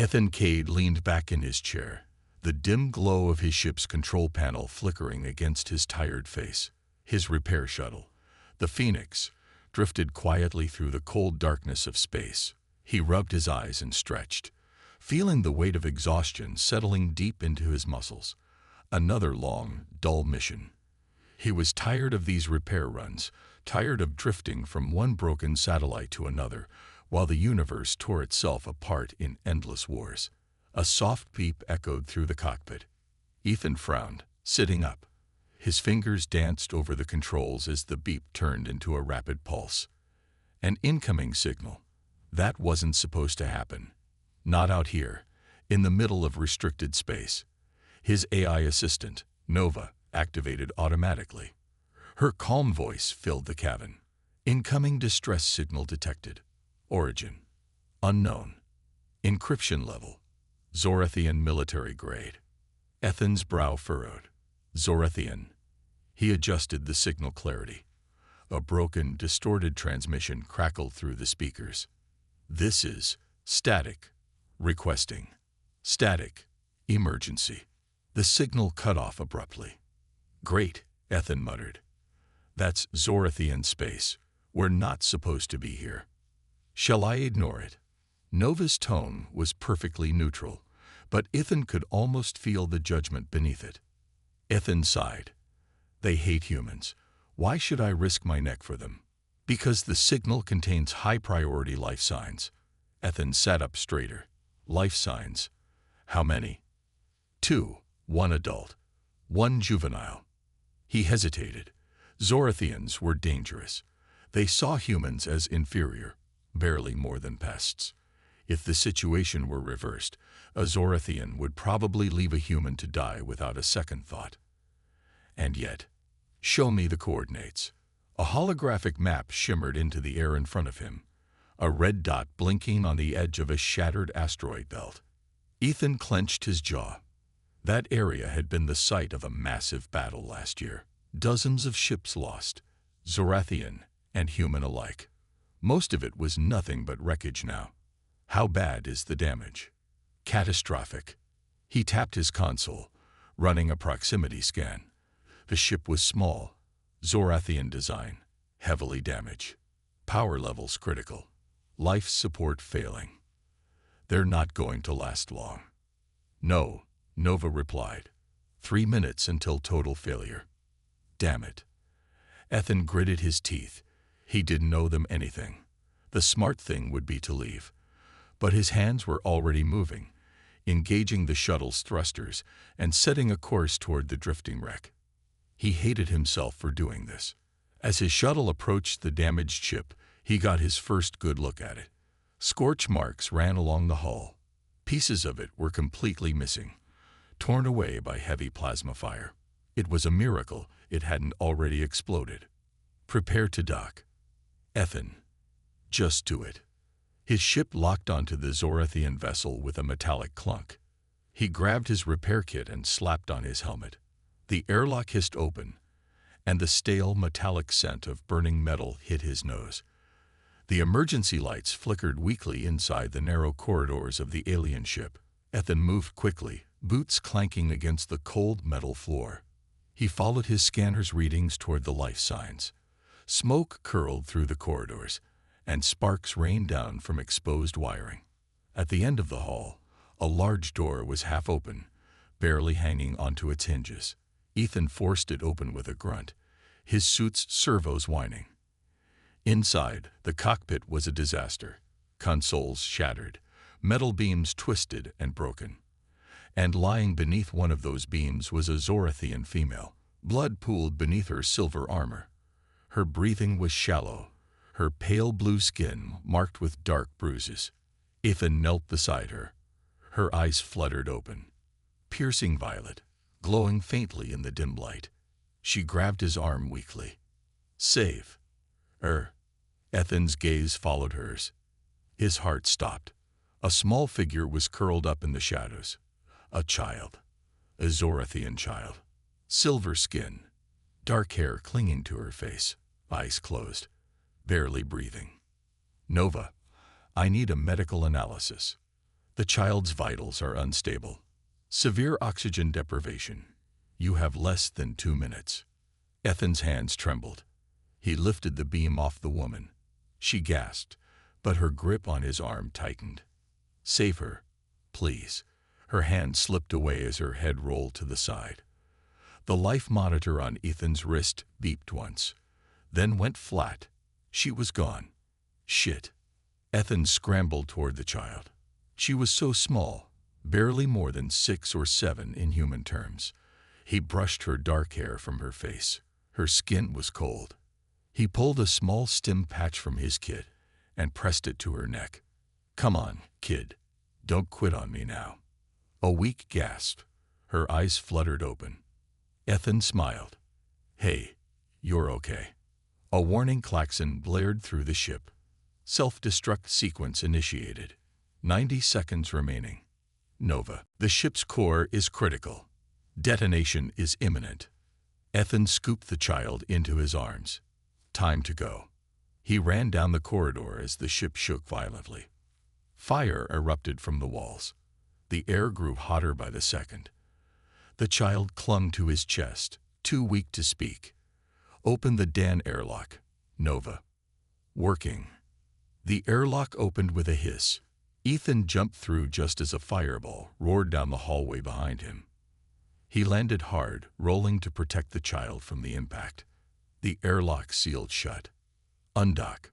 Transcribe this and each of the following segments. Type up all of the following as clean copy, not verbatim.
Ethan Cade leaned back in his chair, the dim glow of his ship's control panel flickering against his tired face. His repair shuttle, the Phoenix, drifted quietly through the cold darkness of space. He rubbed his eyes and stretched, feeling the weight of exhaustion settling deep into his muscles. Another long, dull mission. He was tired of these repair runs, tired of drifting from one broken satellite to another, while the universe tore itself apart in endless wars. A soft beep echoed through the cockpit. Ethan frowned, sitting up. His fingers danced over the controls as the beep turned into a rapid pulse. An incoming signal. That wasn't supposed to happen. Not out here, in the middle of restricted space. His AI assistant, Nova, activated automatically. Her calm voice filled the cabin. Incoming distress signal detected. Origin: unknown. Encryption level: Zorathian military grade. Ethan's brow furrowed. Zorathian. He adjusted the signal clarity. A broken, distorted transmission crackled through the speakers. This is static. Requesting. Static. Emergency. The signal cut off abruptly. Great, Ethan muttered. That's Zorathian space. We're not supposed to be here. Shall I ignore it? Nova's tone was perfectly neutral, but Ethan could almost feel the judgment beneath it. Ethan sighed. They hate humans. Why should I risk my neck for them? Because the signal contains high-priority life signs. Ethan sat up straighter. Life signs. How many? 2, 1 adult, 1 juvenile. He hesitated. Zorathians were dangerous. They saw humans as inferior, barely more than pests. If the situation were reversed, a Zorathian would probably leave a human to die without a second thought. And yet, show me the coordinates. A holographic map shimmered into the air in front of him, a red dot blinking on the edge of a shattered asteroid belt. Ethan clenched his jaw. That area had been the site of a massive battle last year. Dozens of ships lost, Zorathian and human alike. Most of it was nothing but wreckage now. How bad is the damage? Catastrophic. He tapped his console, running a proximity scan. The ship was small, Zorathian design, heavily damaged. Power levels critical. Life support failing. They're not going to last long. No, Nova replied. 3 minutes until total failure. Damn it. Ethan gritted his teeth. He didn't owe them anything. The smart thing would be to leave. But his hands were already moving, engaging the shuttle's thrusters and setting a course toward the drifting wreck. He hated himself for doing this. As his shuttle approached the damaged ship, he got his first good look at it. Scorch marks ran along the hull. Pieces of it were completely missing, torn away by heavy plasma fire. It was a miracle it hadn't already exploded. Prepare to dock. Ethan. Just do it. His ship locked onto the Zorathian vessel with a metallic clunk. He grabbed his repair kit and slapped on his helmet. The airlock hissed open, and the stale metallic scent of burning metal hit his nose. The emergency lights flickered weakly inside the narrow corridors of the alien ship. Ethan moved quickly, boots clanking against the cold metal floor. He followed his scanner's readings toward the life signs. Smoke curled through the corridors, and sparks rained down from exposed wiring. At the end of the hall, a large door was half open, barely hanging onto its hinges. Ethan forced it open with a grunt, his suit's servos whining. Inside, the cockpit was a disaster. Consoles shattered, metal beams twisted and broken. And lying beneath one of those beams was a Zorathian female. Blood pooled beneath her silver armor. Her breathing was shallow, her pale blue skin marked with dark bruises. Ethan knelt beside her. Her eyes fluttered open, piercing violet, glowing faintly in the dim light. She grabbed his arm weakly. Save. Ethan's gaze followed hers. His heart stopped. A small figure was curled up in the shadows. A child. A Zorathian child. Silver skin. Dark hair clinging to her face. Eyes closed. Barely breathing. Nova, I need a medical analysis. The child's vitals are unstable. Severe oxygen deprivation. You have less than 2 minutes. Ethan's hands trembled. He lifted the beam off the woman. She gasped, but her grip on his arm tightened. Save her, please. Her hand slipped away as her head rolled to the side. The life monitor on Ethan's wrist beeped once, then went flat. She was gone. Shit. Ethan scrambled toward the child. She was so small, barely more than 6 or 7 in human terms. He brushed her dark hair from her face. Her skin was cold. He pulled a small stim patch from his kit and pressed it to her neck. Come on, kid. Don't quit on me now. A weak gasp. Her eyes fluttered open. Ethan smiled. Hey, you're okay. A warning klaxon blared through the ship. Self-destruct sequence initiated. 90 seconds remaining. Nova. The ship's core is critical. Detonation is imminent. Ethan scooped the child into his arms. Time to go. He ran down the corridor as the ship shook violently. Fire erupted from the walls. The air grew hotter by the second. The child clung to his chest, too weak to speak. Open the Dan airlock. Nova. Working. The airlock opened with a hiss. Ethan jumped through just as a fireball roared down the hallway behind him. He landed hard, rolling to protect the child from the impact. The airlock sealed shut. Undock.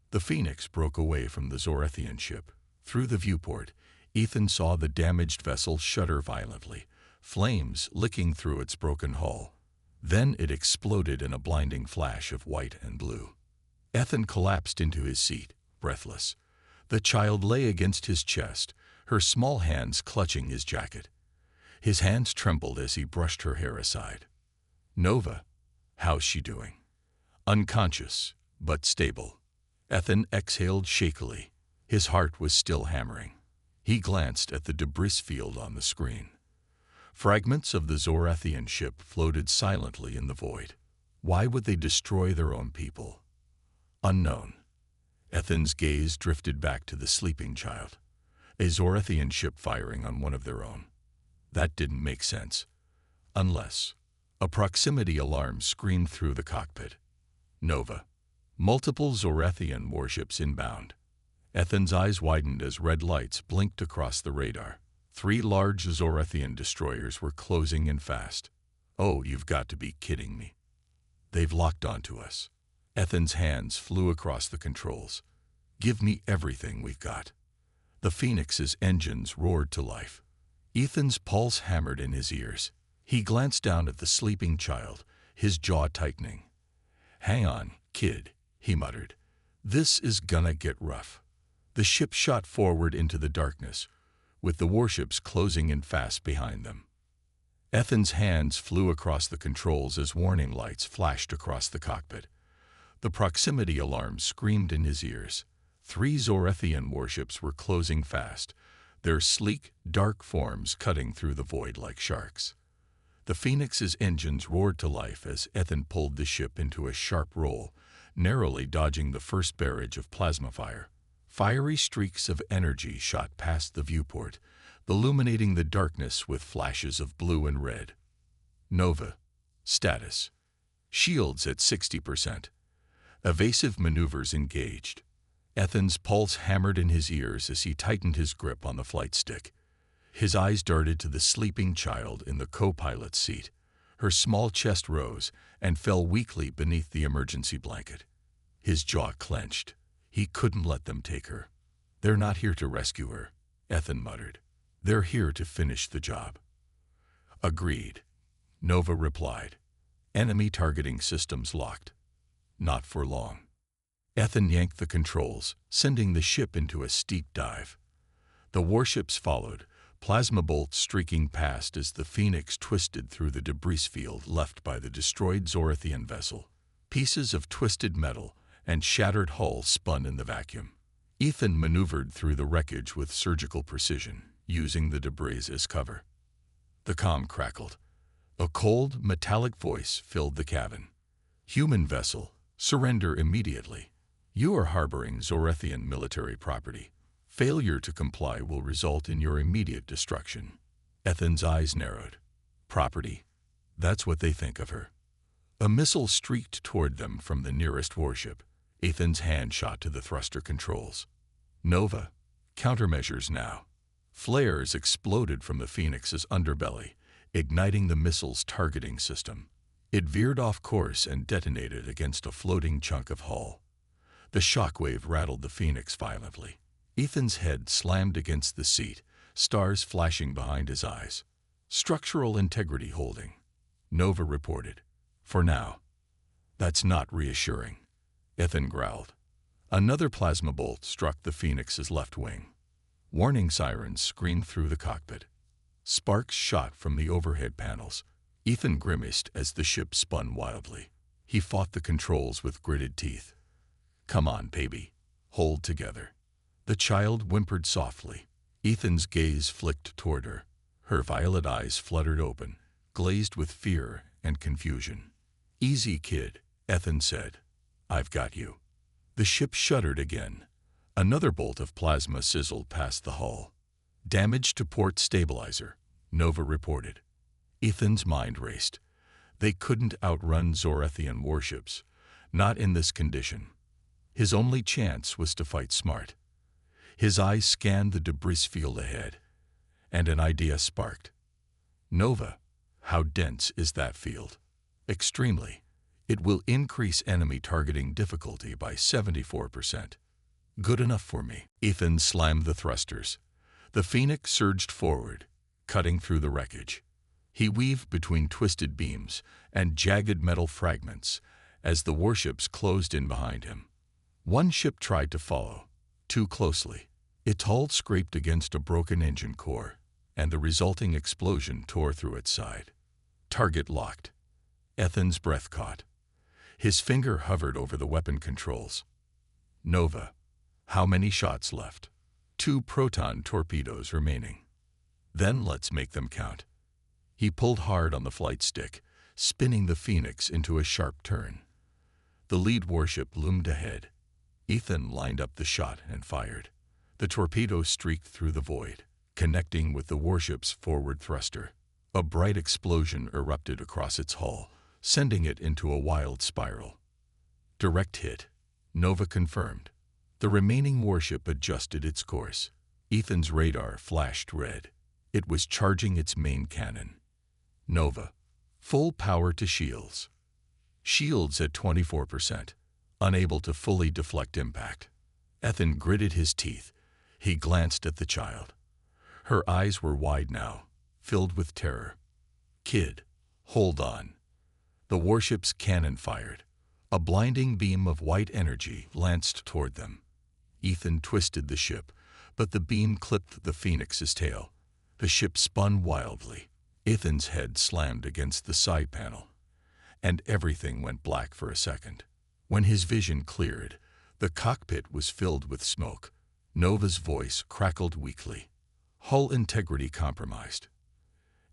The Phoenix broke away from the Zorethian ship. Through the viewport, Ethan saw the damaged vessel shudder violently, flames licking through its broken hull. Then it exploded in a blinding flash of white and blue. Ethan collapsed into his seat, breathless. The child lay against his chest, her small hands clutching his jacket. His hands trembled as he brushed her hair aside. Nova, how's she doing? Unconscious, but stable. Ethan exhaled shakily. His heart was still hammering. He glanced at the debris field on the screen. Fragments of the Zorethian ship floated silently in the void. Why would they destroy their own people? Unknown. Ethan's gaze drifted back to the sleeping child. A Zorethian ship firing on one of their own. That didn't make sense. Unless a proximity alarm screamed through the cockpit. Nova. Multiple Zorethian warships inbound. Ethan's eyes widened as red lights blinked across the radar. 3 large Zorethian destroyers were closing in fast. Oh, you've got to be kidding me. They've locked onto us. Ethan's hands flew across the controls. Give me everything we've got. The Phoenix's engines roared to life. Ethan's pulse hammered in his ears. He glanced down at the sleeping child, his jaw tightening. Hang on, kid, he muttered. This is gonna get rough. The ship shot forward into the darkness, with the warships closing in fast behind them. Ethan's hands flew across the controls as warning lights flashed across the cockpit. The proximity alarm screamed in his ears. 3 Zorethian warships were closing fast, their sleek, dark forms cutting through the void like sharks. The Phoenix's engines roared to life as Ethan pulled the ship into a sharp roll, narrowly dodging the first barrage of plasma fire. Fiery streaks of energy shot past the viewport, illuminating the darkness with flashes of blue and red. Nova. Status. Shields at 60%. Evasive maneuvers engaged. Ethan's pulse hammered in his ears as he tightened his grip on the flight stick. His eyes darted to the sleeping child in the co-pilot's seat. Her small chest rose and fell weakly beneath the emergency blanket. His jaw clenched. He couldn't let them take her. They're not here to rescue her, Ethan muttered. They're here to finish the job. Agreed, Nova replied. Enemy targeting systems locked. Not for long. Ethan yanked the controls, sending the ship into a steep dive. The warships followed, plasma bolts streaking past as the Phoenix twisted through the debris field left by the destroyed Zorethian vessel. Pieces of twisted metal and shattered hull spun in the vacuum. Ethan maneuvered through the wreckage with surgical precision, using the debris as cover. The comm crackled. A cold, metallic voice filled the cabin. Human vessel, surrender immediately. You are harboring Zorethian military property. Failure to comply will result in your immediate destruction. Ethan's eyes narrowed. Property. That's what they think of her. A missile streaked toward them from the nearest warship. Ethan's hand shot to the thruster controls. Nova. Countermeasures now. Flares exploded from the Phoenix's underbelly, igniting the missile's targeting system. It veered off course and detonated against a floating chunk of hull. The shockwave rattled the Phoenix violently. Ethan's head slammed against the seat, stars flashing behind his eyes. Structural integrity holding. Nova reported. For now. That's not reassuring. Ethan growled. Another plasma bolt struck the Phoenix's left wing. Warning sirens screamed through the cockpit. Sparks shot from the overhead panels. Ethan grimaced as the ship spun wildly. He fought the controls with gritted teeth. Come on, baby. Hold together. The child whimpered softly. Ethan's gaze flicked toward her. Her violet eyes fluttered open, glazed with fear and confusion. Easy, kid, Ethan said. I've got you. The ship shuddered again. Another bolt of plasma sizzled past the hull. Damage to port stabilizer, Nova reported. Ethan's mind raced. They couldn't outrun Zorathian warships, not in this condition. His only chance was to fight smart. His eyes scanned the debris field ahead, and an idea sparked. Nova, how dense is that field? Extremely. It will increase enemy targeting difficulty by 74%. Good enough for me. Ethan slammed the thrusters. The Phoenix surged forward, cutting through the wreckage. He weaved between twisted beams and jagged metal fragments as the warships closed in behind him. One ship tried to follow, too closely. Its hull scraped against a broken engine core, and the resulting explosion tore through its side. Target locked. Ethan's breath caught. His finger hovered over the weapon controls. Nova. How many shots left? 2 proton torpedoes remaining. Then let's make them count. He pulled hard on the flight stick, spinning the Phoenix into a sharp turn. The lead warship loomed ahead. Ethan lined up the shot and fired. The torpedo streaked through the void, connecting with the warship's forward thruster. A bright explosion erupted across its hull, sending it into a wild spiral. Direct hit, Nova confirmed. The remaining warship adjusted its course. Ethan's radar flashed red. It was charging its main cannon. Nova. Full power to shields. Shields at 24%, unable to fully deflect impact. Ethan gritted his teeth. He glanced at the child. Her eyes were wide now, filled with terror. Kid, hold on. The warship's cannon fired. A blinding beam of white energy lanced toward them. Ethan twisted the ship, but the beam clipped the Phoenix's tail. The ship spun wildly. Ethan's head slammed against the side panel, and everything went black for a second. When his vision cleared, the cockpit was filled with smoke. Nova's voice crackled weakly. Hull integrity compromised.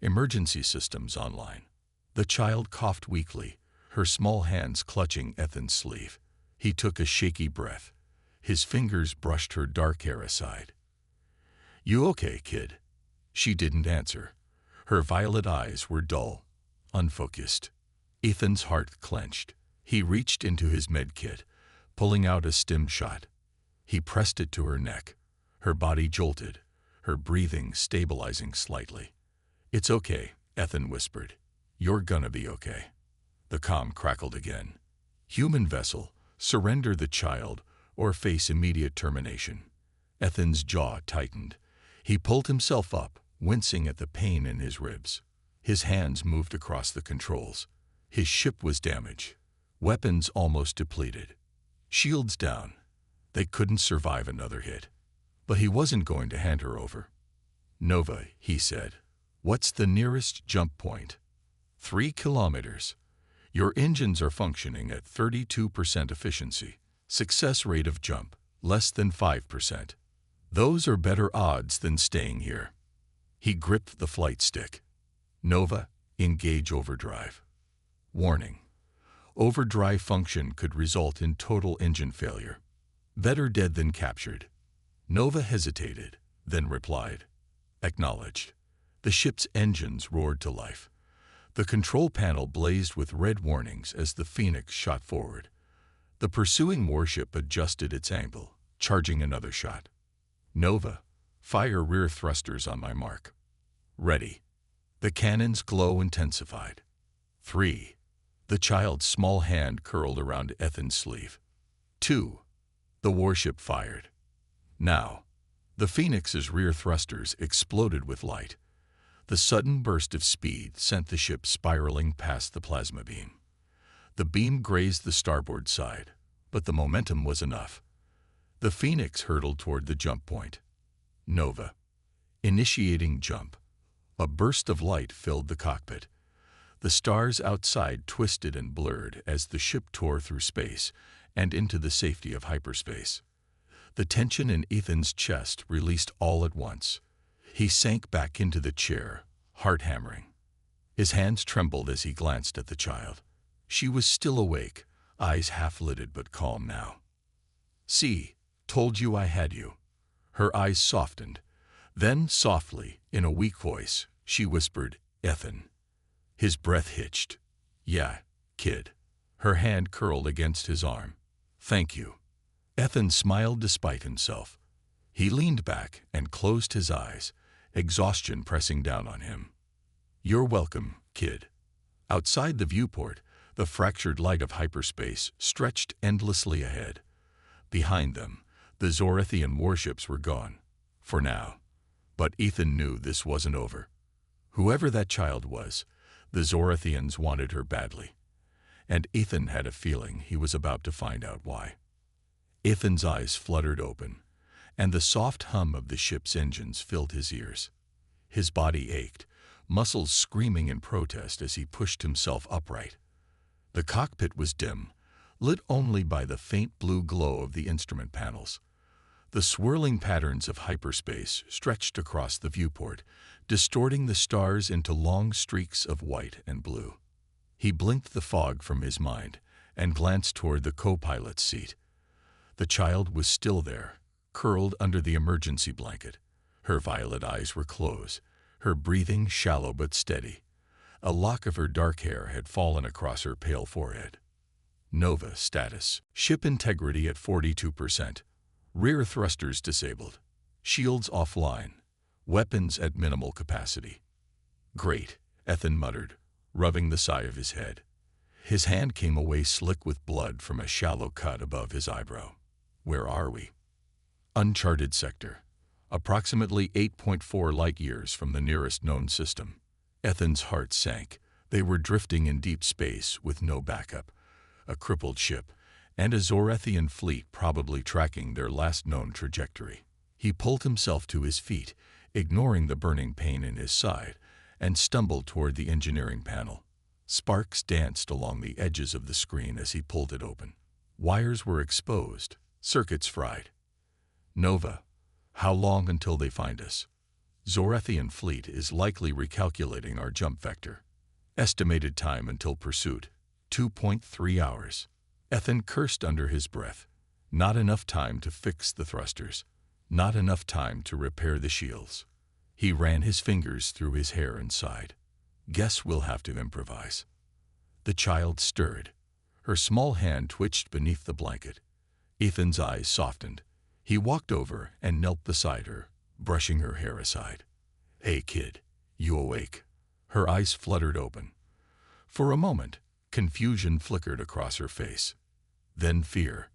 Emergency systems online. The child coughed weakly, her small hands clutching Ethan's sleeve. He took a shaky breath. His fingers brushed her dark hair aside. You okay, kid? She didn't answer. Her violet eyes were dull, unfocused. Ethan's heart clenched. He reached into his medkit, pulling out a stim shot. He pressed it to her neck. Her body jolted, her breathing stabilizing slightly. It's okay, Ethan whispered. You're gonna be okay. The comm crackled again. Human vessel, surrender the child or face immediate termination. Ethan's jaw tightened. He pulled himself up, wincing at the pain in his ribs. His hands moved across the controls. His ship was damaged, weapons almost depleted. Shields down. They couldn't survive another hit. But he wasn't going to hand her over. Nova, he said. What's the nearest jump point? 3 kilometers. Your engines are functioning at 32% efficiency. Success rate of jump, less than 5%. Those are better odds than staying here. He gripped the flight stick. Nova, engage overdrive. Warning. Overdrive function could result in total engine failure. Better dead than captured. Nova hesitated, then replied. Acknowledged. The ship's engines roared to life. The control panel blazed with red warnings as the Phoenix shot forward. The pursuing warship adjusted its angle, charging another shot. Nova, fire rear thrusters on my mark. Ready. The cannon's glow intensified. 3. The child's small hand curled around Ethan's sleeve. 2. The warship fired. Now, the Phoenix's rear thrusters exploded with light. The sudden burst of speed sent the ship spiraling past the plasma beam. The beam grazed the starboard side, but the momentum was enough. The Phoenix hurtled toward the jump point. Nova. Initiating jump. A burst of light filled the cockpit. The stars outside twisted and blurred as the ship tore through space and into the safety of hyperspace. The tension in Ethan's chest released all at once. He sank back into the chair, heart hammering. His hands trembled as he glanced at the child. She was still awake, eyes half-lidded but calm now. See, told you I had you. Her eyes softened. Then, softly, in a weak voice, she whispered, Ethan. His breath hitched. Yeah, kid. Her hand curled against his arm. Thank you. Ethan smiled despite himself. He leaned back and closed his eyes, exhaustion pressing down on him. You're welcome, kid. Outside the viewport, the fractured light of hyperspace stretched endlessly ahead. Behind them, the Zorathian warships were gone, for now. But Ethan knew this wasn't over. Whoever that child was, the Zorathians wanted her badly. And Ethan had a feeling he was about to find out why. Ethan's eyes fluttered open, and the soft hum of the ship's engines filled his ears. His body ached, muscles screaming in protest as he pushed himself upright. The cockpit was dim, lit only by the faint blue glow of the instrument panels. The swirling patterns of hyperspace stretched across the viewport, distorting the stars into long streaks of white and blue. He blinked the fog from his mind and glanced toward the co-pilot's seat. The child was still there, curled under the emergency blanket. Her violet eyes were closed, her breathing shallow but steady. A lock of her dark hair had fallen across her pale forehead. Nova status. Ship integrity at 42%. Rear thrusters disabled. Shields offline. Weapons at minimal capacity. Great, Ethan muttered, rubbing the side of his head. His hand came away slick with blood from a shallow cut above his eyebrow. Where are we? Uncharted sector. Approximately 8.4 light-years from the nearest known system. Ethan's heart sank. They were drifting in deep space with no backup. A crippled ship, and a Zorathian fleet probably tracking their last known trajectory. He pulled himself to his feet, ignoring the burning pain in his side, and stumbled toward the engineering panel. Sparks danced along the edges of the screen as he pulled it open. Wires were exposed, circuits fried. Nova, how long until they find us? Zorathian fleet is likely recalculating our jump vector. Estimated time until pursuit, 2.3 hours. Ethan cursed under his breath. Not enough time to fix the thrusters. Not enough time to repair the shields. He ran his fingers through his hair and sighed. Guess we'll have to improvise. The child stirred. Her small hand twitched beneath the blanket. Ethan's eyes softened. He walked over and knelt beside her, brushing her hair aside. Hey, kid, you awake? Her eyes fluttered open. For a moment, confusion flickered across her face. Then fear.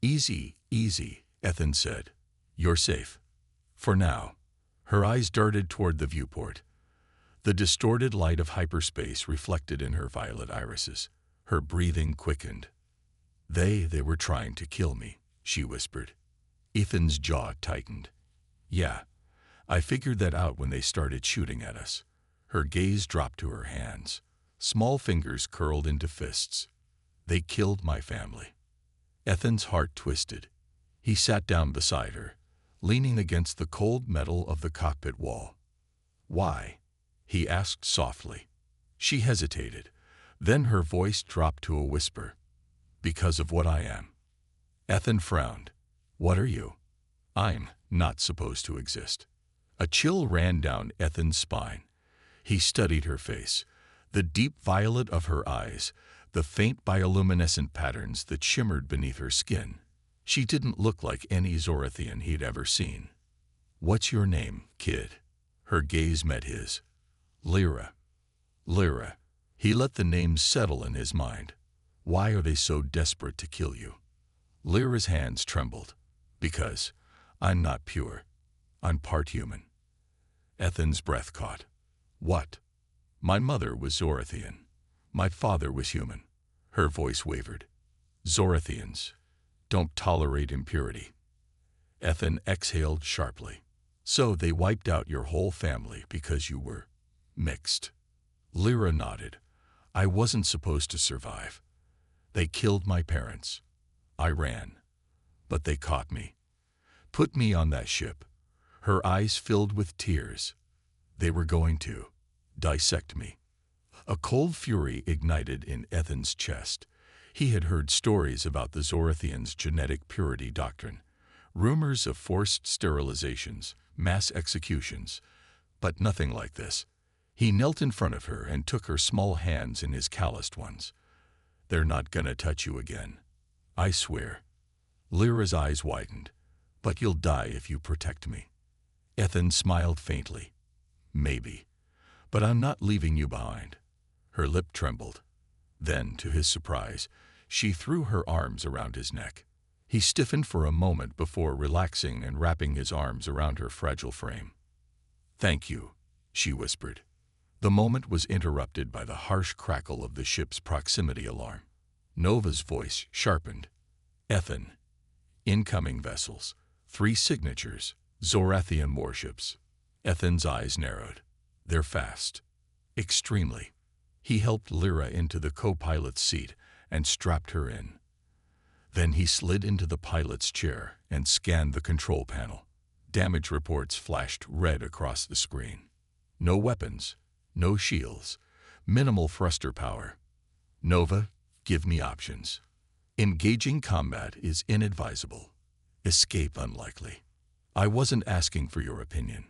Easy, easy, Ethan said. You're safe. For now. Her eyes darted toward the viewport. The distorted light of hyperspace reflected in her violet irises. Her breathing quickened. They were trying to kill me, she whispered. Ethan's jaw tightened. Yeah, I figured that out when they started shooting at us. Her gaze dropped to her hands. Small fingers curled into fists. They killed my family. Ethan's heart twisted. He sat down beside her, leaning against the cold metal of the cockpit wall. Why? He asked softly. She hesitated. Then her voice dropped to a whisper. Because of what I am. Ethan frowned. What are you? I'm not supposed to exist. A chill ran down Ethan's spine. He studied her face, the deep violet of her eyes, the faint bioluminescent patterns that shimmered beneath her skin. She didn't look like any Zorathian he'd ever seen. "What's your name, kid?" Her gaze met his. "Lyra." "Lyra." He let the name settle in his mind. Why are they so desperate to kill you? Lyra's hands trembled. "Because I'm not pure. I'm part human." Ethan's breath caught. "What?" "My mother was Zorathian. My father was human." Her voice wavered. "Zorathians don't tolerate impurity." Ethan exhaled sharply. "So they wiped out your whole family because you were mixed." Lyra nodded. "I wasn't supposed to survive. They killed my parents. I ran. But they caught me. Put me on that ship." Her eyes filled with tears. They were going to dissect me. A cold fury ignited in Ethan's chest. He had heard stories about the Zorathians' genetic purity doctrine, rumors of forced sterilizations, mass executions, but nothing like this. He knelt in front of her and took her small hands in his calloused ones. "They're not gonna touch you again. I swear." Lyra's eyes widened. "But you'll die if you protect me." Ethan smiled faintly. "Maybe. But I'm not leaving you behind." Her lip trembled. Then, to his surprise, she threw her arms around his neck. He stiffened for a moment before relaxing and wrapping his arms around her fragile frame. "Thank you," she whispered. The moment was interrupted by the harsh crackle of the ship's proximity alarm. Nova's voice sharpened. "Ethan, incoming vessels. 3 signatures, Zorathian warships." Ethan's eyes narrowed. "They're fast." "Extremely." He helped Lyra into the co-pilot's seat and strapped her in. Then he slid into the pilot's chair and scanned the control panel. Damage reports flashed red across the screen. No weapons, no shields, minimal thruster power. "Nova, give me options." "Engaging combat is inadvisable. Escape unlikely." "I wasn't asking for your opinion."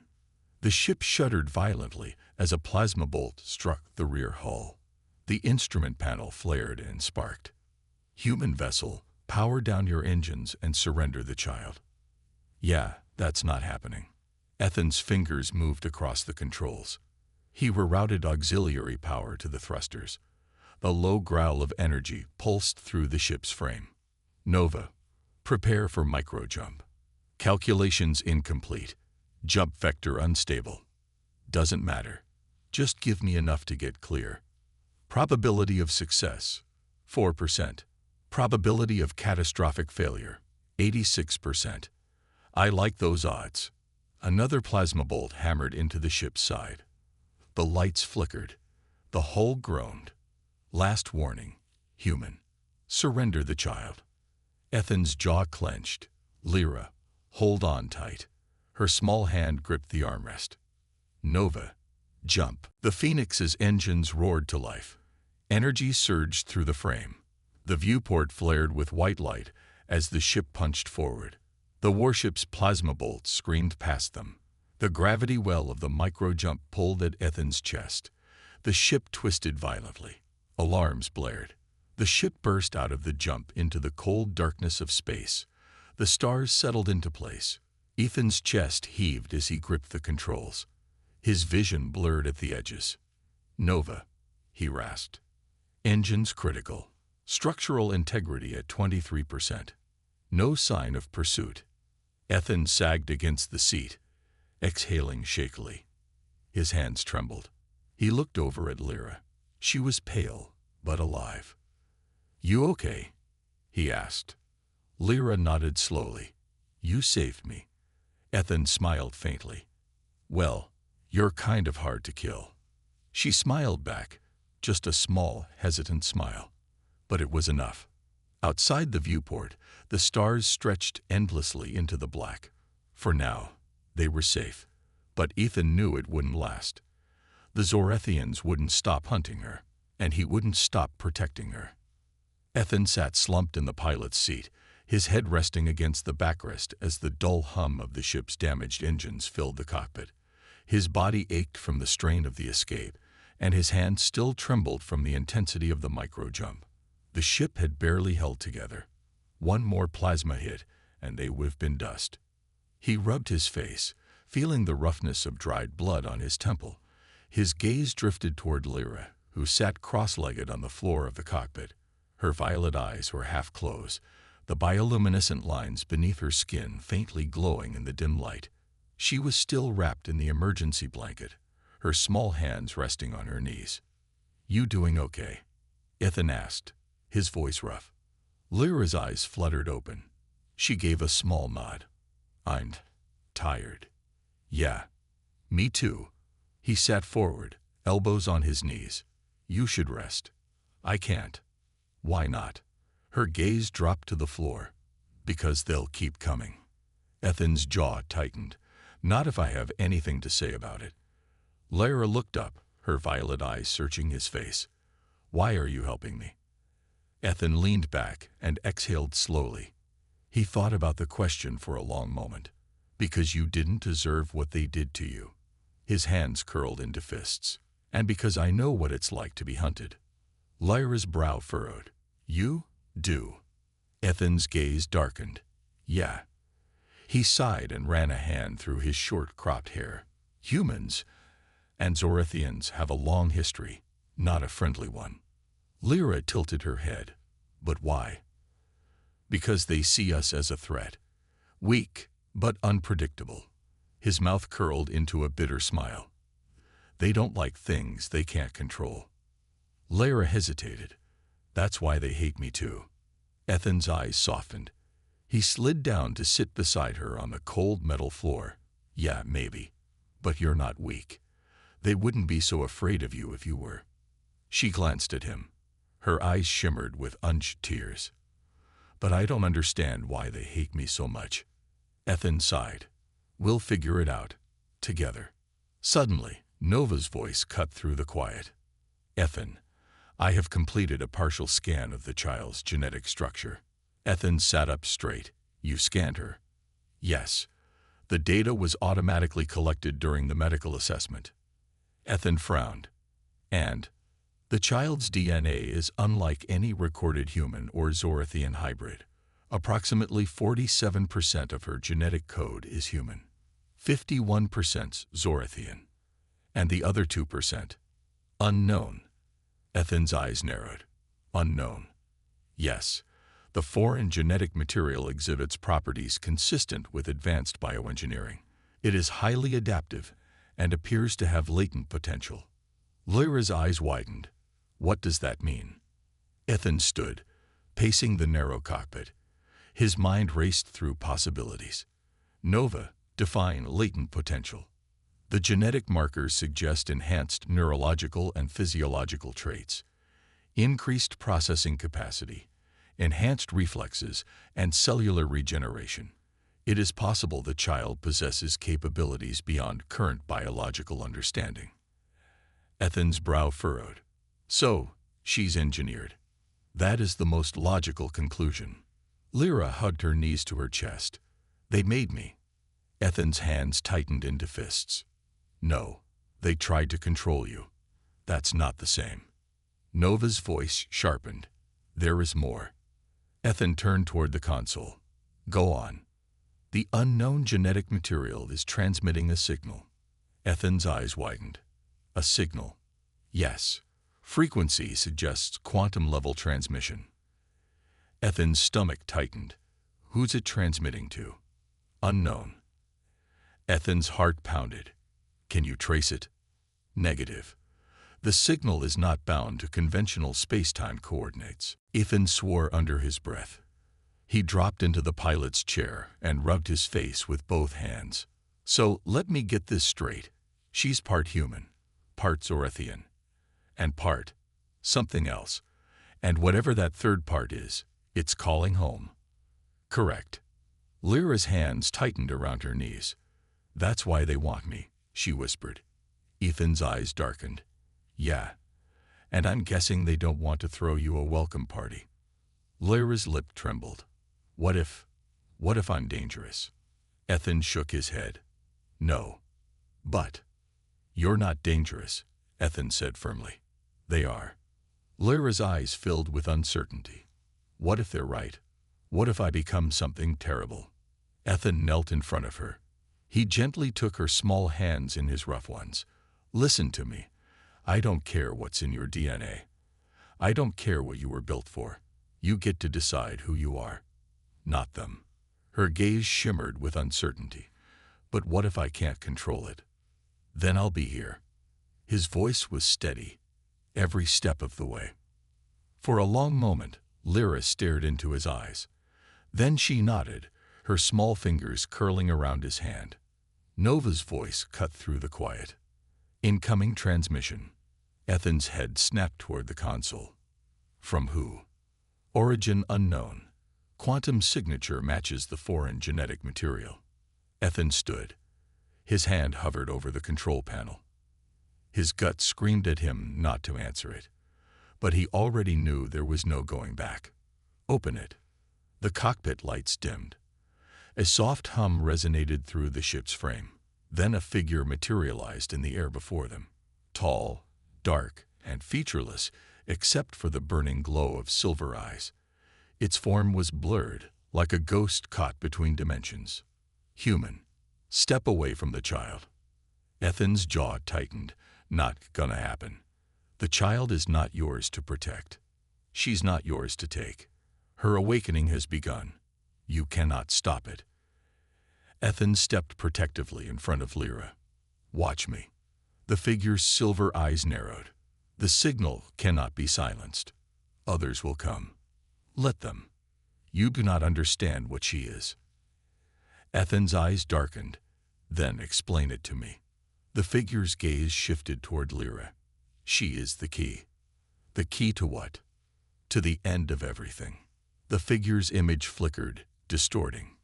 The ship shuddered violently as a plasma bolt struck the rear hull. The instrument panel flared and sparked. "Human vessel, power down your engines and surrender the child." "Yeah, that's not happening." Ethan's fingers moved across the controls. He rerouted auxiliary power to the thrusters. The low growl of energy pulsed through the ship's frame. "Nova, prepare for micro-jump. Calculations incomplete. Jump vector unstable." "Doesn't matter. Just give me enough to get clear." "Probability of success, 4%. Probability of catastrophic failure, 86%. I like those odds." Another plasma bolt hammered into the ship's side. The lights flickered. The hull groaned. "Last warning, human. Surrender the child." Ethan's jaw clenched. "Lyra, hold on tight." Her small hand gripped the armrest. "Nova, jump." The Phoenix's engines roared to life. Energy surged through the frame. The viewport flared with white light as the ship punched forward. The warship's plasma bolts screamed past them. The gravity well of the micro-jump pulled at Ethan's chest. The ship twisted violently. Alarms blared. The ship burst out of the jump into the cold darkness of space. The stars settled into place. Ethan's chest heaved as he gripped the controls. His vision blurred at the edges. "Nova," he rasped. "Engines critical. Structural integrity at 23%. No sign of pursuit." Ethan sagged against the seat, exhaling shakily. His hands trembled. He looked over at Lyra. She was pale, but alive. "You okay?" he asked. Lyra nodded slowly. "You saved me." Ethan smiled faintly. "Well, you're kind of hard to kill." She smiled back, just a small, hesitant smile. But it was enough. Outside the viewport, the stars stretched endlessly into the black. For now, they were safe. But Ethan knew it wouldn't last. The Zorathians wouldn't stop hunting her, and he wouldn't stop protecting her. Ethan sat slumped in the pilot's seat, his head resting against the backrest as the dull hum of the ship's damaged engines filled the cockpit. His body ached from the strain of the escape, and his hands still trembled from the intensity of the micro-jump. The ship had barely held together. One more plasma hit, and they would have been dust. He rubbed his face, feeling the roughness of dried blood on his temple. His gaze drifted toward Lyra, who sat cross-legged on the floor of the cockpit. Her violet eyes were half closed, the bioluminescent lines beneath her skin faintly glowing in the dim light. She was still wrapped in the emergency blanket, her small hands resting on her knees. "You doing okay?" Ethan asked, his voice rough. Lyra's eyes fluttered open. She gave a small nod. "I'm tired." "Yeah, me too." He sat forward, elbows on his knees. "You should rest." "I can't." "Why not?" Her gaze dropped to the floor. "Because they'll keep coming." Ethan's jaw tightened. "Not if I have anything to say about it." Lyra looked up, her violet eyes searching his face. "Why are you helping me?" Ethan leaned back and exhaled slowly. He thought about the question for a long moment. "Because you didn't deserve what they did to you." His hands curled into fists. "And because I know what it's like to be hunted." Lyra's brow furrowed. "You do?" Ethan's gaze darkened. "Yeah." He sighed and ran a hand through his short-cropped hair. "Humans and Zorathians have a long history, not a friendly one." Lyra tilted her head. "But why?" "Because they see us as a threat. Weak, but unpredictable." His mouth curled into a bitter smile. "They don't like things they can't control." Lyra hesitated. "That's why they hate me too." Ethan's eyes softened. He slid down to sit beside her on the cold metal floor. "Yeah, maybe. But you're not weak. They wouldn't be so afraid of you if you were." She glanced at him. Her eyes shimmered with unshed tears. "But I don't understand why they hate me so much." Ethan sighed. "We'll figure it out. Together." Suddenly, Nova's voice cut through the quiet. "Ethan, I have completed a partial scan of the child's genetic structure." Ethan sat up straight. "You scanned her?" "Yes. The data was automatically collected during the medical assessment." Ethan frowned. "And?" "The child's DNA is unlike any recorded human or Zorathian hybrid. Approximately 47% of her genetic code is human, 51% Zorathian, and the other 2% unknown." Ethan's eyes narrowed. "Unknown?" "Yes. The foreign genetic material exhibits properties consistent with advanced bioengineering. It is highly adaptive and appears to have latent potential." Lyra's eyes widened. "What does that mean?" Ethan stood, pacing the narrow cockpit. His mind raced through possibilities. "Nova, define latent potential." "The genetic markers suggest enhanced neurological and physiological traits, increased processing capacity, enhanced reflexes, and cellular regeneration. It is possible the child possesses capabilities beyond current biological understanding." Ethan's brow furrowed. "So, she's engineered." "That is the most logical conclusion." Lyra hugged her knees to her chest. "They made me." Ethan's hands tightened into fists. "No, they tried to control you. That's not the same." Nova's voice sharpened. "There is more." Ethan turned toward the console. "Go on." "The unknown genetic material is transmitting a signal." Ethan's eyes widened. "A signal?" "Yes. Frequency suggests quantum-level transmission." Ethan's stomach tightened. "Who's it transmitting to?" "Unknown." Ethan's heart pounded. "Can you trace it?" "Negative. The signal is not bound to conventional space-time coordinates." Ethan swore under his breath. He dropped into the pilot's chair and rubbed his face with both hands. "So let me get this straight. She's part human, part Zorathian, and part something else. And whatever that third part is, it's calling home." "Correct." Lyra's hands tightened around her knees. "That's why they want me," she whispered. Ethan's eyes darkened. "Yeah. And I'm guessing they don't want to throw you a welcome party." Lyra's lip trembled. What if I'm dangerous? Ethan shook his head. No. But you're not dangerous, Ethan said firmly. They are. Lyra's eyes filled with uncertainty. What if they're right? What if I become something terrible? Ethan knelt in front of her. He gently took her small hands in his rough ones. Listen to me. I don't care what's in your DNA. I don't care what you were built for. You get to decide who you are, not them. Her gaze shimmered with uncertainty. But what if I can't control it? Then I'll be here. His voice was steady, every step of the way. For a long moment, Lyra stared into his eyes. Then she nodded, her small fingers curling around his hand. Nova's voice cut through the quiet. Incoming transmission. Ethan's head snapped toward the console. From who? Origin unknown. Quantum signature matches the foreign genetic material. Ethan stood. His hand hovered over the control panel. His gut screamed at him not to answer it. But he already knew there was no going back. Open it. The cockpit lights dimmed. A soft hum resonated through the ship's frame. Then a figure materialized in the air before them. Tall, dark, and featureless, except for the burning glow of silver eyes. Its form was blurred, like a ghost caught between dimensions. Human. Step away from the child. Ethan's jaw tightened. Not gonna happen. The child is not yours to protect. She's not yours to take. Her awakening has begun. You cannot stop it. Ethan stepped protectively in front of Lyra. Watch me. The figure's silver eyes narrowed. The signal cannot be silenced. Others will come. Let them. You do not understand what she is. Ethan's eyes darkened. Then explain it to me. The figure's gaze shifted toward Lyra. She is the key. The key to what? To the end of everything. The figure's image flickered, distorting.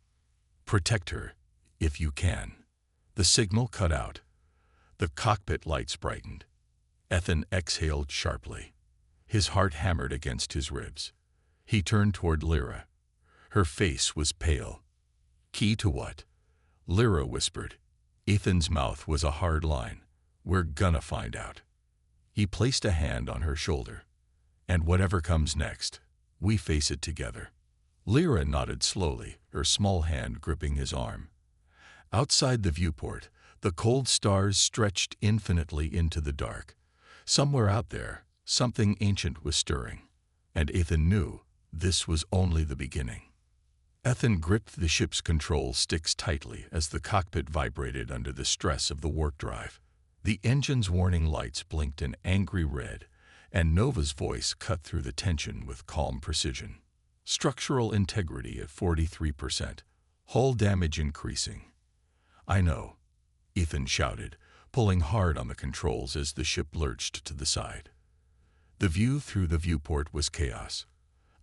Protect her, if you can. The signal cut out. The cockpit lights brightened. Ethan exhaled sharply. His heart hammered against his ribs. He turned toward Lyra. Her face was pale. Key to what? Lyra whispered. Ethan's mouth was a hard line. We're gonna find out. He placed a hand on her shoulder. And whatever comes next, we face it together. Lyra nodded slowly, her small hand gripping his arm. Outside the viewport, the cold stars stretched infinitely into the dark. Somewhere out there, something ancient was stirring. And Ethan knew this was only the beginning. Ethan gripped the ship's control sticks tightly as the cockpit vibrated under the stress of the warp drive. The engine's warning lights blinked an angry red, and Nova's voice cut through the tension with calm precision. Structural integrity at 43%. Hull damage increasing. I know, Ethan shouted, pulling hard on the controls as the ship lurched to the side. The view through the viewport was chaos.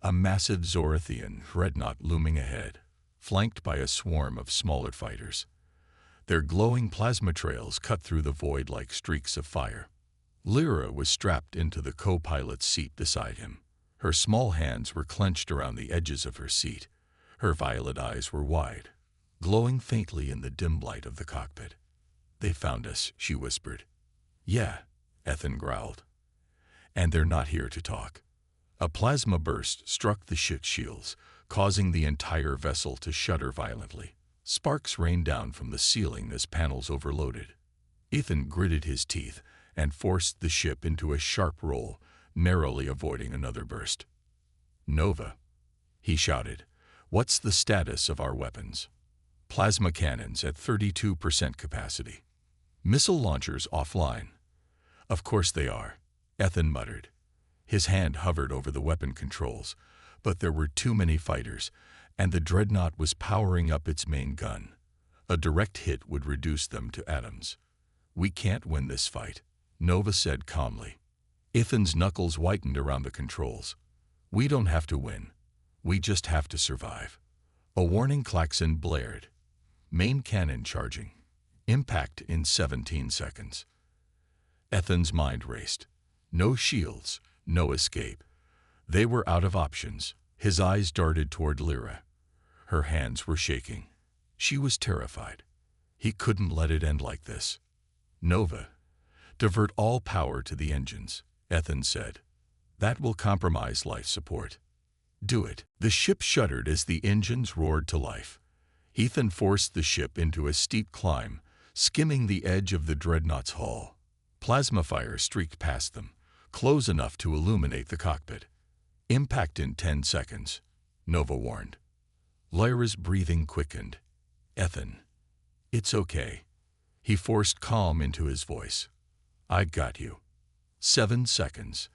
A massive Zorathian dreadnought looming ahead, flanked by a swarm of smaller fighters. Their glowing plasma trails cut through the void like streaks of fire. Lyra was strapped into the co-pilot's seat beside him. Her small hands were clenched around the edges of her seat. Her violet eyes were wide, glowing faintly in the dim light of the cockpit. They found us, she whispered. Yeah, Ethan growled. And they're not here to talk. A plasma burst struck the ship's shields, causing the entire vessel to shudder violently. Sparks rained down from the ceiling as panels overloaded. Ethan gritted his teeth and forced the ship into a sharp roll, narrowly avoiding another burst. Nova, he shouted, what's the status of our weapons? Plasma cannons at 32% capacity. Missile launchers offline. Of course they are, Ethan muttered. His hand hovered over the weapon controls, but there were too many fighters, and the dreadnought was powering up its main gun. A direct hit would reduce them to atoms. We can't win this fight, Nova said calmly. Ethan's knuckles whitened around the controls. We don't have to win. We just have to survive. A warning klaxon blared. Main cannon charging. Impact in 17 seconds. Ethan's mind raced. No shields. No escape. They were out of options. His eyes darted toward Lyra. Her hands were shaking. She was terrified. He couldn't let it end like this. "Nova, divert all power to the engines," Ethan said. "That will compromise life support." "Do it." The ship shuddered as the engines roared to life. Ethan forced the ship into a steep climb, skimming the edge of the dreadnought's hull. Plasma fire streaked past them, close enough to illuminate the cockpit. "Impact in 10 seconds," Nova warned. Lyra's breathing quickened. "Ethan, it's okay." He forced calm into his voice. "I got you." 7 seconds.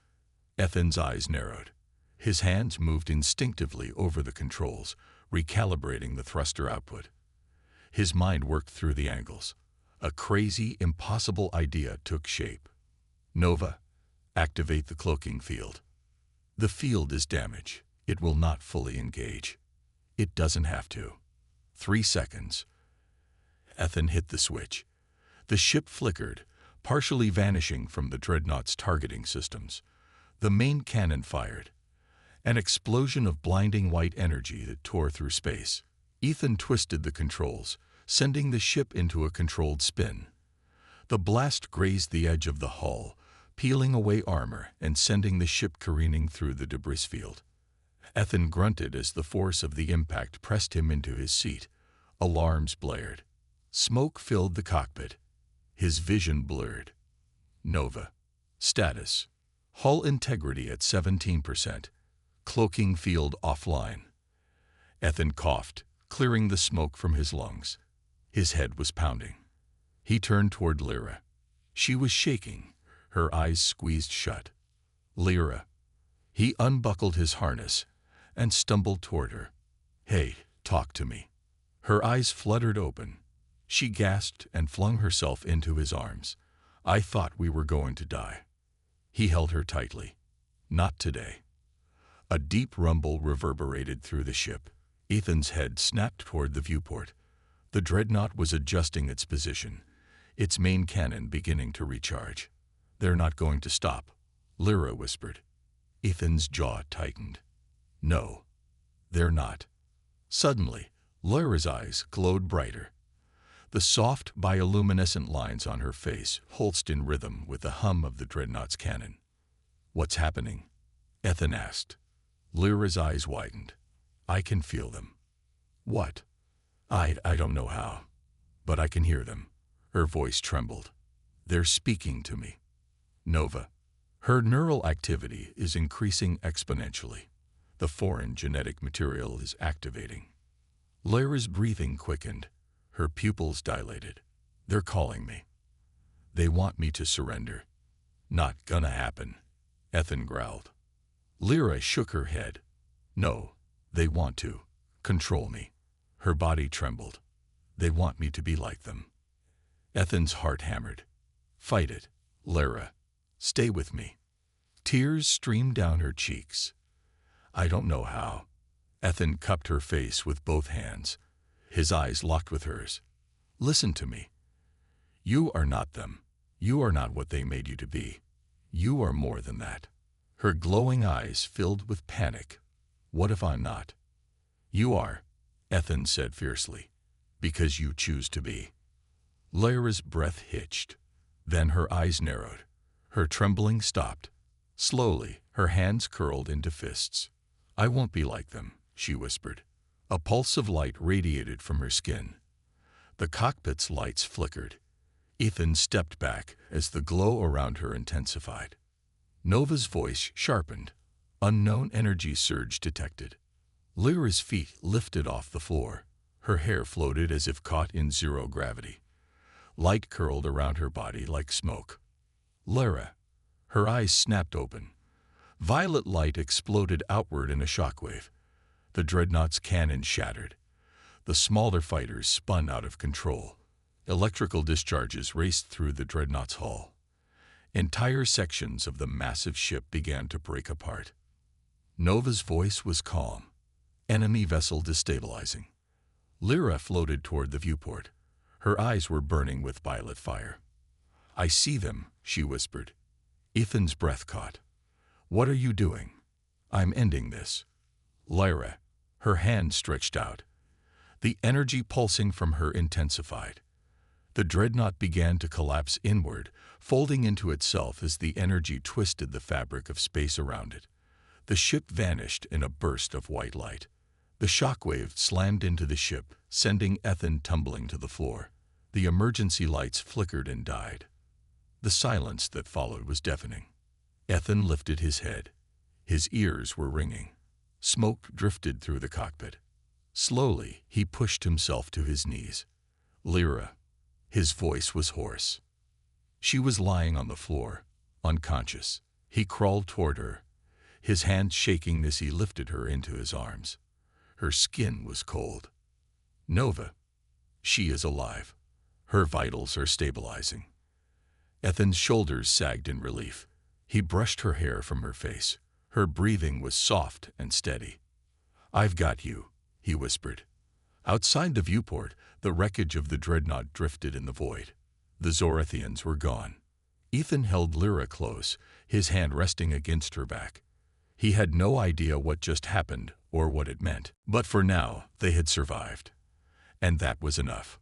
Ethan's eyes narrowed. His hands moved instinctively over the controls, recalibrating the thruster output. His mind worked through the angles. A crazy, impossible idea took shape. "Nova, activate the cloaking field." "The field is damaged. It will not fully engage." "It doesn't have to." 3 seconds. Ethan hit the switch. The ship flickered, partially vanishing from the dreadnought's targeting systems. The main cannon fired. An explosion of blinding white energy that tore through space. Ethan twisted the controls, sending the ship into a controlled spin. The blast grazed the edge of the hull, peeling away armor and sending the ship careening through the debris field. Ethan grunted as the force of the impact pressed him into his seat. Alarms blared. Smoke filled the cockpit. His vision blurred. "Nova. Status. Hull integrity at 17%. Cloaking field offline." Ethan coughed, clearing the smoke from his lungs. His head was pounding. He turned toward Lyra. She was shaking, her eyes squeezed shut. "Lyra." He unbuckled his harness and stumbled toward her. "Hey, talk to me." Her eyes fluttered open. She gasped and flung herself into his arms. "I thought we were going to die." He held her tightly. "Not today." A deep rumble reverberated through the ship. Ethan's head snapped toward the viewport. The dreadnought was adjusting its position, its main cannon beginning to recharge. "They're not going to stop," Lyra whispered. Ethan's jaw tightened. "No, they're not." Suddenly, Lyra's eyes glowed brighter. The soft, bioluminescent lines on her face pulsed in rhythm with the hum of the dreadnought's cannon. "What's happening?" Ethan asked. Lyra's eyes widened. "I can feel them." "What?" I don't know how, but I can hear them." Her voice trembled. "They're speaking to me." "Nova." Her neural activity is increasing exponentially. The foreign genetic material is activating. Lyra's breathing quickened. Her pupils dilated. "They're calling me. They want me to surrender." "Not gonna happen," Ethan growled. Lyra shook her head. "No, they want to control me." Her body trembled. "They want me to be like them." Ethan's heart hammered. "Fight it, Lyra. Stay with me." Tears streamed down her cheeks. "I don't know how." Ethan cupped her face with both hands. His eyes locked with hers. "Listen to me. You are not them. You are not what they made you to be. You are more than that." Her glowing eyes filled with panic. "What if I'm not?" "You are," Ethan said fiercely, "because you choose to be." Lyra's breath hitched. Then her eyes narrowed. Her trembling stopped. Slowly, her hands curled into fists. "I won't be like them," she whispered. A pulse of light radiated from her skin. The cockpit's lights flickered. Ethan stepped back as the glow around her intensified. Nova's voice sharpened. Unknown energy surge detected. Lyra's feet lifted off the floor. Her hair floated as if caught in zero gravity. Light curled around her body like smoke. "Lyra." Her eyes snapped open. Violet light exploded outward in a shockwave. The dreadnought's cannon shattered. The smaller fighters spun out of control. Electrical discharges raced through the dreadnought's hull. Entire sections of the massive ship began to break apart. Nova's voice was calm. "Enemy vessel destabilizing." Lyra floated toward the viewport. Her eyes were burning with violet fire. "I see them," she whispered. Ethan's breath caught. "What are you doing?" "I'm ending this." Lyra, her hand stretched out, The energy pulsing from her intensified. The dreadnought began to collapse inward, folding into itself as the energy twisted the fabric of space around it. The ship vanished in a burst of white light. The shockwave slammed into the ship, sending Ethan tumbling to the floor. The emergency lights flickered and died. The silence that followed was deafening. Ethan lifted his head. His ears were ringing. Smoke drifted through the cockpit. Slowly, he pushed himself to his knees. Lyra. His voice was hoarse. She was lying on the floor, unconscious. He crawled toward her, his hand shaking as he lifted her into his arms. Her skin was cold. Nova. She is alive. Her vitals are stabilizing. Ethan's shoulders sagged in relief. He brushed her hair from her face. Her breathing was soft and steady. "I've got you," he whispered. Outside the viewport, the wreckage of the dreadnought drifted in the void. The Zorathians were gone. Ethan held Lyra close, his hand resting against her back. He had no idea what just happened or what it meant, but for now they had survived. And that was enough.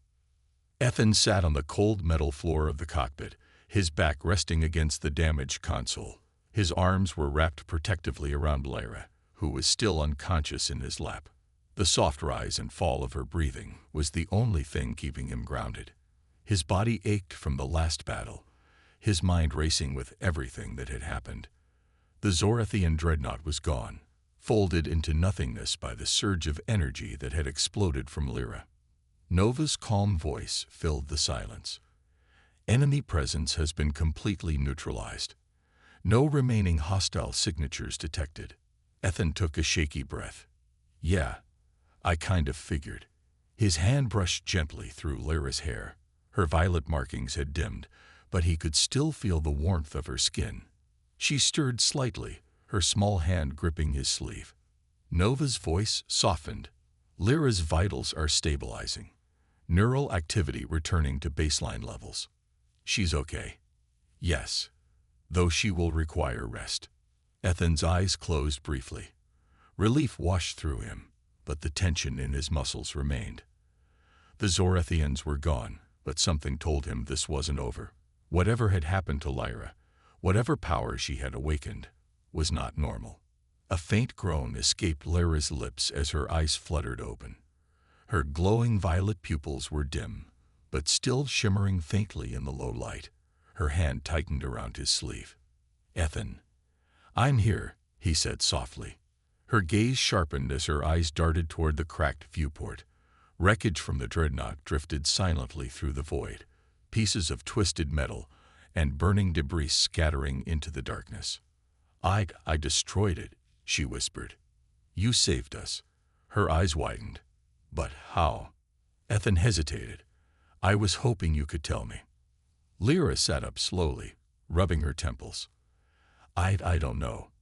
Ethan sat on the cold metal floor of the cockpit, his back resting against the damaged console. His arms were wrapped protectively around Lyra, who was still unconscious in his lap. The soft rise and fall of her breathing was the only thing keeping him grounded. His body ached from the last battle, his mind racing with everything that had happened. The Zorathian dreadnought was gone, folded into nothingness by the surge of energy that had exploded from Lyra. Nova's calm voice filled the silence. Enemy presence has been completely neutralized. No remaining hostile signatures detected. Ethan took a shaky breath. "Yeah, I kind of figured." His hand brushed gently through Lyra's hair. Her violet markings had dimmed, but he could still feel the warmth of her skin. She stirred slightly, her small hand gripping his sleeve. Nova's voice softened. "Lyra's vitals are stabilizing. Neural activity returning to baseline levels. She's okay." "Yes, though she will require rest." Ethan's eyes closed briefly. Relief washed through him, but the tension in his muscles remained. The Zorathians were gone, but something told him this wasn't over. Whatever had happened to Lyra, whatever power she had awakened, was not normal. A faint groan escaped Lyra's lips as her eyes fluttered open. Her glowing violet pupils were dim, but still shimmering faintly in the low light. Her hand tightened around his sleeve. "Ethan." "I'm here," he said softly. Her gaze sharpened as her eyes darted toward the cracked viewport. Wreckage from the dreadnought drifted silently through the void, pieces of twisted metal and burning debris scattering into the darkness. I destroyed it," she whispered. "You saved us." Her eyes widened. "But how?" Ethan hesitated. "I was hoping you could tell me." Lyra sat up slowly, rubbing her temples. I don't know.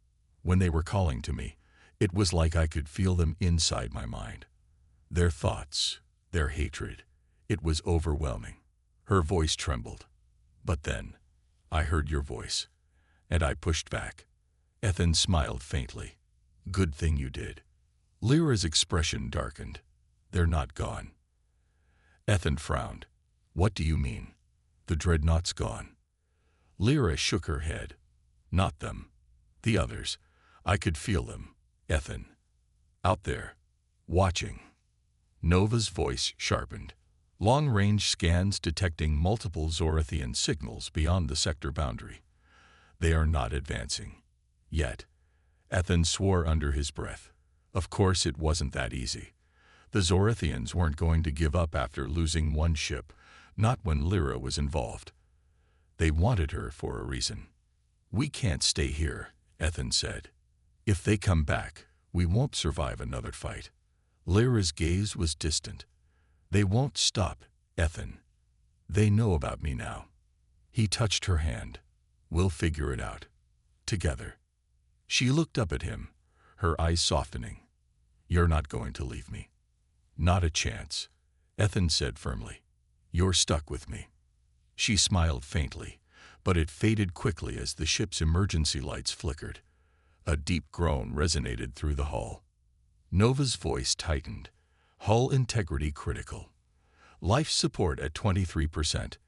When they were calling to me, it was like I could feel them inside my mind. Their thoughts, their hatred. It was overwhelming." Her voice trembled. "But then, I heard your voice, and I pushed back." Ethan smiled faintly. "Good thing you did." Lyra's expression darkened. "They're not gone." Ethan frowned. "What do you mean?" "The dreadnought's gone." Lyra shook her head. "Not them. The others. I could feel them, Ethan. Out there. Watching." Nova's voice sharpened. Long-range scans detecting multiple Zorathian signals beyond the sector boundary. "They are not advancing. Yet." Ethan swore under his breath. Of course it wasn't that easy. The Zorathians weren't going to give up after losing one ship, not when Lyra was involved. They wanted her for a reason. "We can't stay here," Ethan said. "If they come back, we won't survive another fight." Lyra's gaze was distant. "They won't stop, Ethan. They know about me now." He touched her hand. "We'll figure it out. Together." She looked up at him, her eyes softening. "You're not going to leave me." "Not a chance," Ethan said firmly. "You're stuck with me." She smiled faintly, but it faded quickly as the ship's emergency lights flickered. A deep groan resonated through the hull. Nova's voice tightened. Hull integrity critical. Life support at 23%.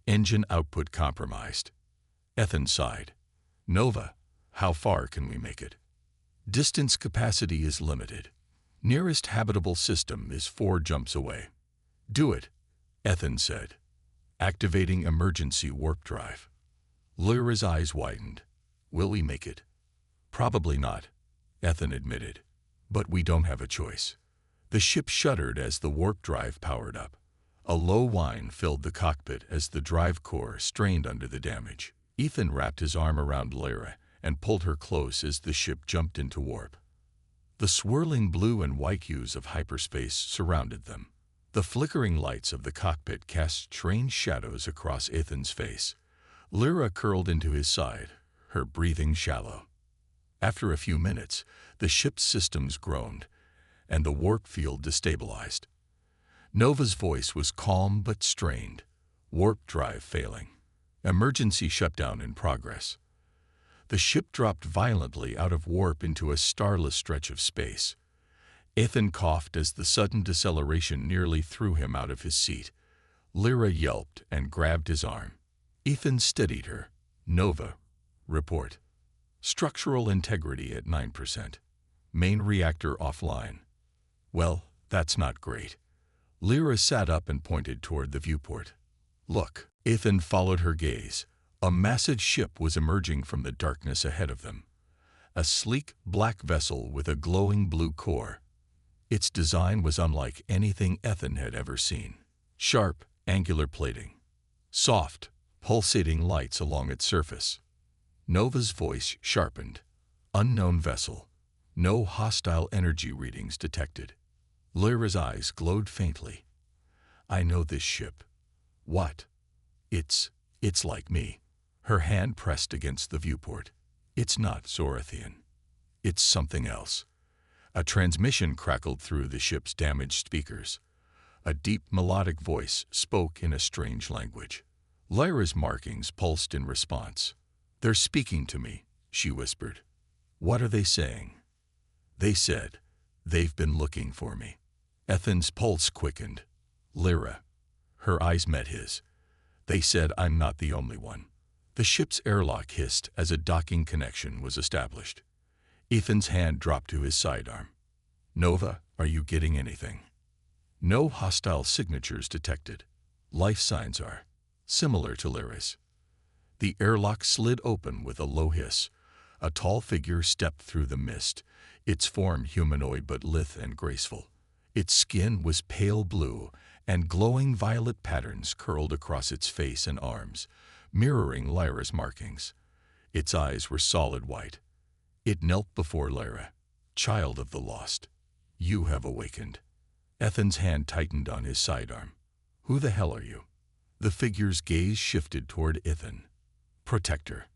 Engine output compromised. Ethan sighed. Nova, how far can we make it? Distance capacity is limited. Nearest habitable system is 4 jumps away. Do it, Ethan said. Activating emergency warp drive. Lyra's eyes widened. Will we make it? Probably not, Ethan admitted. But we don't have a choice. The ship shuddered as the warp drive powered up. A low whine filled the cockpit as the drive core strained under the damage. Ethan wrapped his arm around Lyra and pulled her close as the ship jumped into warp. The swirling blue and white hues of hyperspace surrounded them. The flickering lights of the cockpit cast strange shadows across Ethan's face. Lyra curled into his side, her breathing shallow. After a few minutes, the ship's systems groaned, and the warp field destabilized. Nova's voice was calm but strained. Warp drive failing. Emergency shutdown in progress. The ship dropped violently out of warp into a starless stretch of space. Ethan coughed as the sudden deceleration nearly threw him out of his seat. Lyra yelped and grabbed his arm. Ethan steadied her. Nova, report. Structural integrity at 9%. Main reactor offline. Well, that's not great. Lyra sat up and pointed toward the viewport. Look. Ethan followed her gaze. A massive ship was emerging from the darkness ahead of them. A sleek, black vessel with a glowing blue core. Its design was unlike anything Ethan had ever seen. Sharp, angular plating. Soft, pulsating lights along its surface. Nova's voice sharpened. Unknown vessel. No hostile energy readings detected. Lyra's eyes glowed faintly. I know this ship. What? It's like me. Her hand pressed against the viewport. It's not Zorathian. It's something else. A transmission crackled through the ship's damaged speakers. A deep melodic voice spoke in a strange language. Lyra's markings pulsed in response. They're speaking to me, she whispered. What are they saying? They said, they've been looking for me. Ethan's pulse quickened. Lyra. Her eyes met his. They said I'm not the only one. The ship's airlock hissed as a docking connection was established. Ethan's hand dropped to his sidearm. Nova, are you getting anything? No hostile signatures detected. Life signs are similar to Lyra's. The airlock slid open with a low hiss. A tall figure stepped through the mist, its form humanoid but lithe and graceful. Its skin was pale blue, and glowing violet patterns curled across its face and arms, mirroring Lyra's markings. Its eyes were solid white. It knelt before Lyra. Child of the lost, you have awakened. Ethan's hand tightened on his sidearm. Who the hell are you? The figure's gaze shifted toward Ethan. Protector.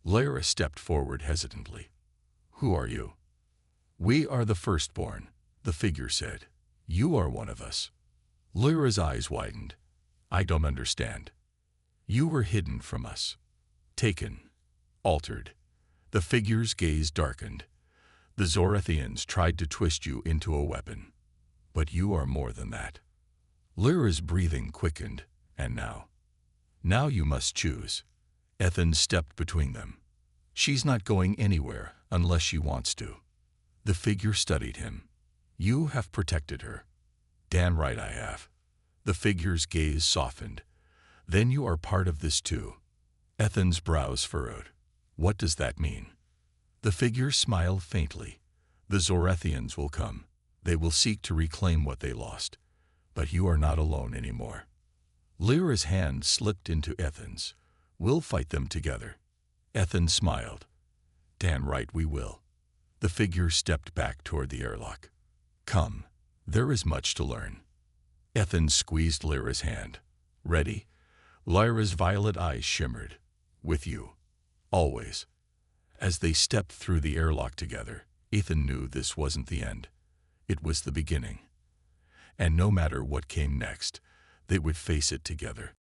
Lyra stepped forward hesitantly. Who are you? We are the firstborn, the figure said. You are one of us. Lyra's eyes widened. I don't understand. You were hidden from us. Taken. Altered. The figure's gaze darkened. The Zorathians tried to twist you into a weapon. But you are more than that. Lyra's breathing quickened, and now? Now you must choose. Ethan stepped between them. She's not going anywhere unless she wants to. The figure studied him. You have protected her. Damn right I have. The figure's gaze softened. Then you are part of this too. Ethan's brows furrowed. What does that mean? The figure smiled faintly. The Zorathians will come. They will seek to reclaim what they lost. But you are not alone anymore. Lyra's hand slipped into Ethan's. We'll fight them together. Ethan smiled. Damn right we will. The figure stepped back toward the airlock. Come, there is much to learn. Ethan squeezed Lyra's hand. Ready? Lyra's violet eyes shimmered. With you. Always. As they stepped through the airlock together, Ethan knew this wasn't the end. It was the beginning. And no matter what came next, they would face it together.